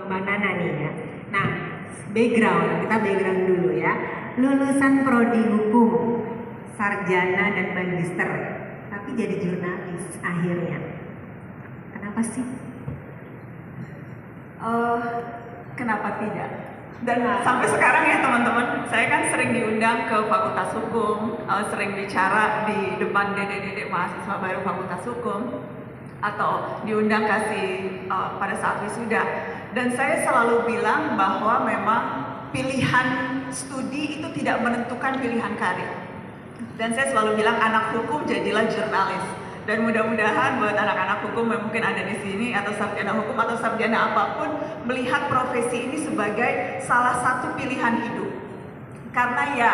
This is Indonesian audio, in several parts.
Mbak Nana nih ya. Nah, kita background dulu ya. Lulusan prodi hukum, sarjana dan magister, tapi jadi jurnalis akhirnya. Kenapa sih? Kenapa tidak? Dan sampai sekarang ya teman-teman, saya kan sering diundang ke Fakultas Hukum, sering bicara di depan dede-dede mahasiswa baru Fakultas Hukum, atau diundang kasih pada saat wisuda. Dan saya selalu bilang bahwa memang pilihan studi itu tidak menentukan pilihan karir. Dan saya selalu bilang anak hukum jadilah jurnalis. Dan mudah-mudahan buat anak-anak hukum yang mungkin ada di sini atau sarjana hukum atau sarjana apapun melihat profesi ini sebagai salah satu pilihan hidup. Karena ya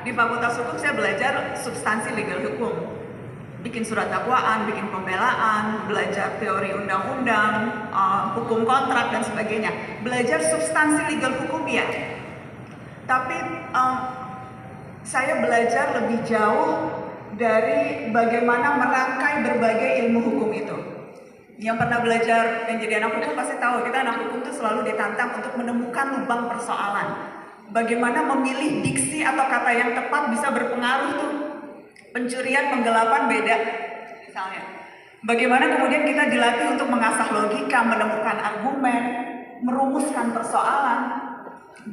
di Fakultas Hukum saya belajar substansi legal hukum, bikin surat dakwaan, bikin pembelaan, belajar teori undang-undang, hukum kontrak dan sebagainya. Belajar substansi legal hukum ya. Tapi saya belajar lebih jauh dari bagaimana merangkai berbagai ilmu hukum itu. Yang pernah belajar dan jadi anak hukum pasti tahu, kita anak hukum itu selalu ditantang untuk menemukan lubang persoalan. Bagaimana memilih diksi atau kata yang tepat bisa berpengaruh tuh. Pencurian, penggelapan beda misalnya. Bagaimana kemudian kita dilatih untuk mengasah logika, menemukan argumen, merumuskan persoalan,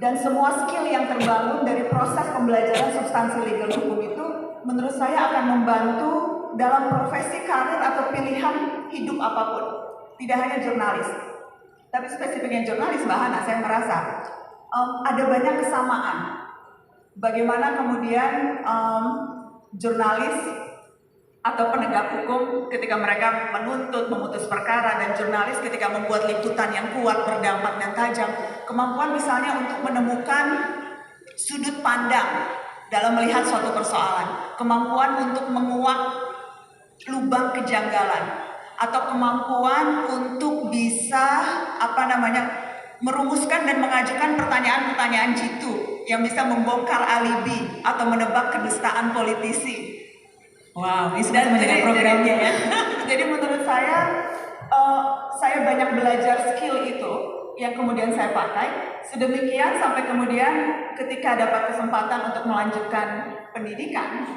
dan semua skill yang terbangun dari proses pembelajaran substansi legal hukum itu menurut saya akan membantu dalam profesi karir atau pilihan hidup apapun. Tidak hanya jurnalis, tapi spesifiknya jurnalis, Mbak Hana, saya merasa ada banyak kesamaan. Bagaimana kemudian jurnalis atau penegak hukum ketika mereka menuntut, memutus perkara, dan jurnalis ketika membuat liputan yang kuat, berdampak dan tajam. Kemampuan misalnya untuk menemukan sudut pandang dalam melihat suatu persoalan, kemampuan untuk menguak lubang kejanggalan, atau kemampuan untuk bisa merumuskan dan mengajukan pertanyaan-pertanyaan jitu yang bisa membongkar alibi atau menebak kedustaan politisi. Wow, ini sudah menjadi programnya ya. Jadi menurut saya banyak belajar skill itu yang kemudian saya pakai, sedemikian sampai kemudian ketika dapat kesempatan untuk melanjutkan pendidikan,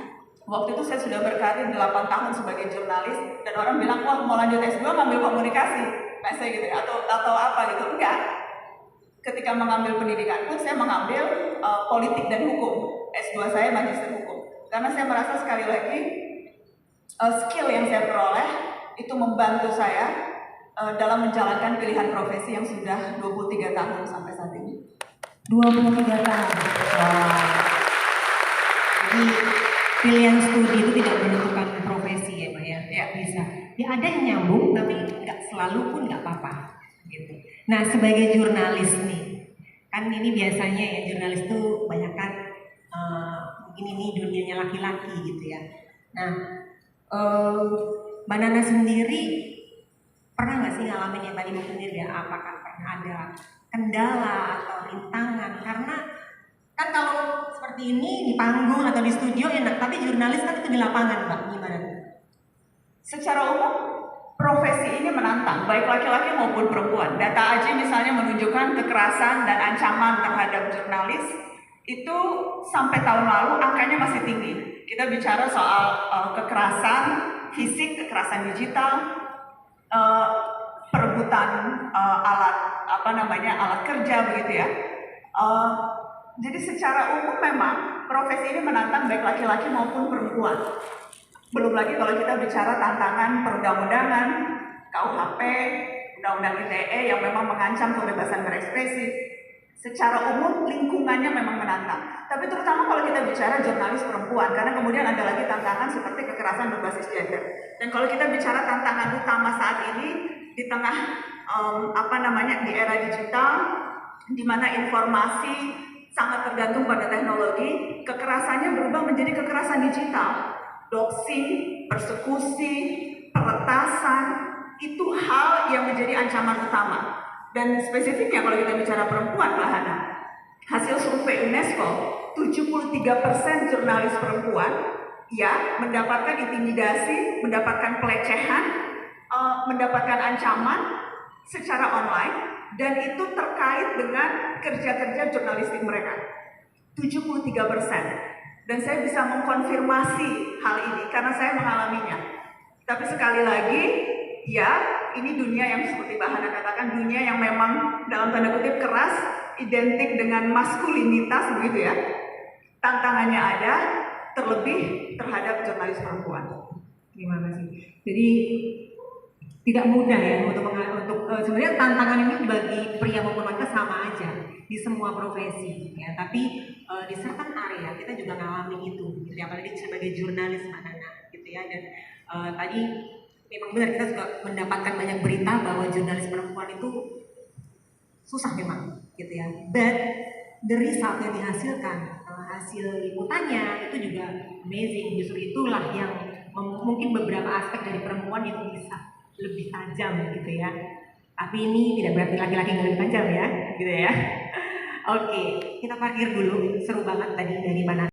waktu itu saya sudah berkarir 8 tahun sebagai jurnalis, dan orang bilang, wah mau lanjut S2 ngambil komunikasi, saya gitu atau apa gitu, enggak. Ketika mengambil pendidikan pun saya mengambil politik dan hukum, S2 saya magister hukum, karena saya merasa sekali lagi skill yang saya peroleh itu membantu saya dalam menjalankan pilihan profesi yang sudah 23 tahun sampai saat ini. 23 tahun. Wow. Jadi pilihan studi itu tidak menentukan profesi ya, Mbak ya? Ya. Bisa. Ya ada yang nyambung, tapi nggak selalu pun nggak apa-apa. Gitu. Nah sebagai jurnalis nih, kan ini biasanya ya jurnalis tuh banyak kan mungkin ini dunianya laki-laki gitu ya. Nah Mbak Nana sendiri pernah nggak sih ngalamin yang tadi sendiri ya? Apakah pernah ada kendala atau rintangan? Karena kan kalau seperti ini di panggung atau di studio enak, tapi jurnalis kan itu di lapangan, Mbak. Gimana? Secara umum profesi ini menantang, baik laki-laki maupun perempuan. Data AJ misalnya menunjukkan kekerasan dan ancaman terhadap jurnalis itu sampai tahun lalu angkanya masih tinggi. Kita bicara soal kekerasan fisik, kekerasan digital, perebutan alat kerja begitu ya. Jadi secara umum memang profesi ini menantang baik laki-laki maupun perempuan. Belum lagi kalau kita bicara tantangan perundang-undangan, KUHP, Undang-Undang ITE yang memang mengancam kebebasan berekspresi. Secara umum lingkungannya memang menantang. Tapi terutama kalau kita bicara jurnalis perempuan, karena kemudian ada lagi tantangan seperti kekerasan berbasis gender. Dan kalau kita bicara tantangan utama saat ini di tengah di era digital, di mana informasi sangat tergantung pada teknologi, kekerasannya berubah menjadi kekerasan digital. Doxing, persekusi, peretasan, itu hal yang menjadi ancaman utama. Dan spesifiknya kalau kita bicara perempuan, Mbak Hana, hasil survei UNESCO, 73% jurnalis perempuan ya mendapatkan intimidasi, mendapatkan pelecehan, mendapatkan ancaman secara online dan itu terkait dengan kerja-kerja jurnalistik mereka. 73%. Dan saya bisa mengkonfirmasi hal ini karena saya mengalaminya. Tapi sekali lagi, ya, ini dunia yang seperti Mbak Hana katakan, dunia yang memang dalam tanda kutip keras, identik dengan maskulinitas begitu ya. Tantangannya ada, terlebih terhadap jurnalis perempuan. Terima kasih. Jadi tidak mudah ya untuk sebenarnya tantangan ini bagi pria maupun wanita sama aja di semua profesi ya. Tapi di certain area kita juga ngalamin itu, gitu ya. Apalagi sebagai jurnalis Mbak Nana, gitu ya. Dan tadi memang benar kita juga mendapatkan banyak berita bahwa jurnalis perempuan itu susah memang, gitu ya. But the result yang dihasilkan, hasil liputannya itu juga amazing. Justru itulah yang mungkin beberapa aspek dari perempuan yang bisa lebih tajam, gitu ya. Tapi ini tidak berarti laki-laki yang lebih tajam ya, gitu ya. Oke, kita parkir dulu. Seru banget tadi dari mana.